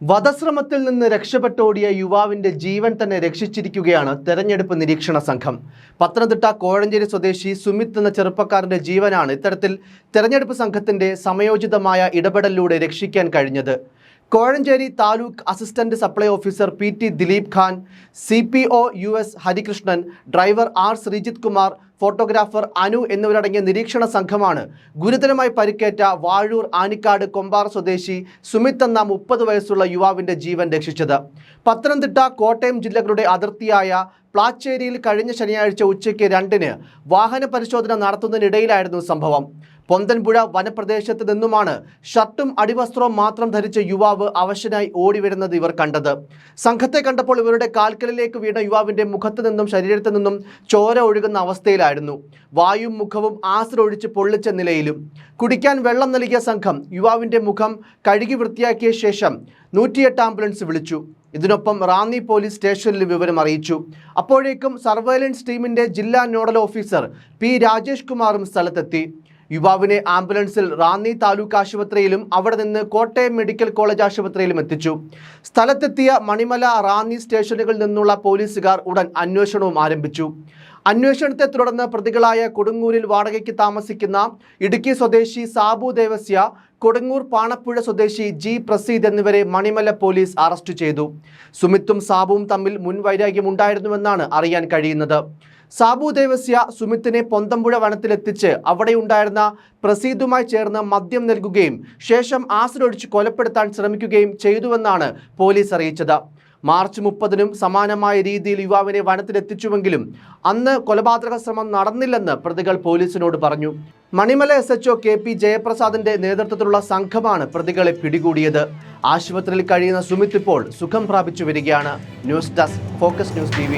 വധശ്രമത്തിൽ നിന്ന് രക്ഷപ്പെട്ടോടിയ യുവാവിന്റെ ജീവൻ തന്നെ രക്ഷിച്ചിരിക്കുകയാണ് തെരഞ്ഞെടുപ്പ് നിരീക്ഷണ സംഘം. പത്തനംതിട്ട കോഴഞ്ചേരി സ്വദേശി സുമിത് എന്ന ചെറുപ്പക്കാരന്റെ ജീവനാണ് ഇത്തരത്തിൽ തെരഞ്ഞെടുപ്പ് സംഘത്തിന്റെ സമയോചിതമായ ഇടപെടലിലൂടെ രക്ഷിക്കാൻ കഴിഞ്ഞത്. Kozhencherry taluk assistant supply officer PT Dileep Khan, CPO US Harikrishnan, driver R Sreejith Kumar, photographer Anu എന്നിവരടങ്ങിയ നിരീക്ഷണ സംഘമാണ് ഗുരുതരമായി പരിക്കേറ്റ വാഴൂർ ആനിക്കാട് കൊമ്പാറ സ്വദേശി സുമിത് എന്ന 30 വയസ്സുള്ള യുവാവിന്റെ ജീവൻ രക്ഷിച്ചത്. പത്തനംതിട്ട, കോട്ടയം ജില്ലകളുടെ അതിർത്തിയായ പ്ലാച്ചേരിയിൽ കഴിഞ്ഞ ശനിയാഴ്ച ഉച്ചയ്ക്ക് 2-ന് വാഹന പരിശോധന നടത്തുന്നതിനിടയിലായിരുന്നു സംഭവം. പൊന്തൻപുഴ വനപ്രദേശത്ത് നിന്നുമാണ് ഷർട്ടും അടിവസ്ത്രവും മാത്രം ധരിച്ച യുവാവ് അവശനായി ഓടിവരുന്നത് ഇവർ കണ്ടത്. സംഘത്തെ കണ്ടപ്പോൾ ഇവരുടെ കാൽക്കലിലേക്ക് വീണ യുവാവിന്റെ മുഖത്തു നിന്നും ശരീരത്തു നിന്നും ചോര ഒഴുകുന്ന അവസ്ഥയിലായിരുന്നു. വായും മുഖവും ആസിഡ് ഒഴിച്ച് പൊള്ളിച്ച നിലയിലും. കുടിക്കാൻ വെള്ളം നൽകിയ സംഘം യുവാവിന്റെ മുഖം കഴുകി വൃത്തിയാക്കിയ ശേഷം 108 ആംബുലൻസ് വിളിച്ചു. ഇതിനൊപ്പം റാന്നി പോലീസ് സ്റ്റേഷനിൽ വിവരം അറിയിച്ചു. അപ്പോഴേക്കും സർവൈലൻസ് ടീമിന്റെ ജില്ലാ നോഡൽ ഓഫീസർ P രാജേഷ് കുമാറും സ്ഥലത്തെത്തി. യുവാവിനെ ആംബുലൻസിൽ റാന്നി താലൂക്ക് ആശുപത്രിയിലും അവിടെ നിന്ന് കോട്ടയം മെഡിക്കൽ കോളേജ് ആശുപത്രിയിലും എത്തിച്ചു. സ്ഥലത്തെത്തിയ മണിമല, റാന്നി സ്റ്റേഷനുകളിൽ നിന്നുള്ള പോലീസുകാർ ഉടൻ അന്വേഷണവും ആരംഭിച്ചു. അന്വേഷണത്തെ തുടർന്ന് പ്രതികളായ കൊടുങ്ങൂരിൽ വാടകയ്ക്ക് താമസിക്കുന്ന ഇടുക്കി സ്വദേശി സാബു ദേവസ്യ, കൊടുങ്ങൂർ പാണപ്പുഴ സ്വദേശി G പ്രസീദ് എന്നിവരെ മണിമല പോലീസ് അറസ്റ്റ് ചെയ്തു. സുമിത്തും സാബുവും തമ്മിൽ മുൻവൈരാഗ്യമുണ്ടായിരുന്നുവെന്നാണ് അറിയാൻ കഴിയുന്നത്. സാബു ദേവസ്യ സുമിത്തിനെ പൊന്തംപുഴ വനത്തിലെത്തിച്ച് അവിടെയുണ്ടായിരുന്ന പ്രസീദുമായി ചേർന്ന് മദ്യം നൽകുകയും ശേഷം ആസിഡ് ഒഴിച്ച് കൊലപ്പെടുത്താൻ ശ്രമിക്കുകയും ചെയ്തുവെന്നാണ് പോലീസ് അറിയിച്ചത്. മാർച്ച് 30-നും സമാനമായ രീതിയിൽ യുവാവിനെ വനത്തിലെത്തിച്ചുവെങ്കിലും അന്ന് കൊലപാതക ശ്രമം നടന്നില്ലെന്ന് പ്രതികൾ പോലീസിനോട് പറഞ്ഞു. മണിമല SHO KP ജയപ്രസാദിന്റെ നേതൃത്വത്തിലുള്ള സംഘമാണ് പ്രതികളെ പിടികൂടിയത്. ആശുപത്രിയിൽ കഴിയുന്ന സുമിത് ഇപ്പോൾ സുഖം പ്രാപിച്ചു വരികയാണ്. News desk, focus news TV.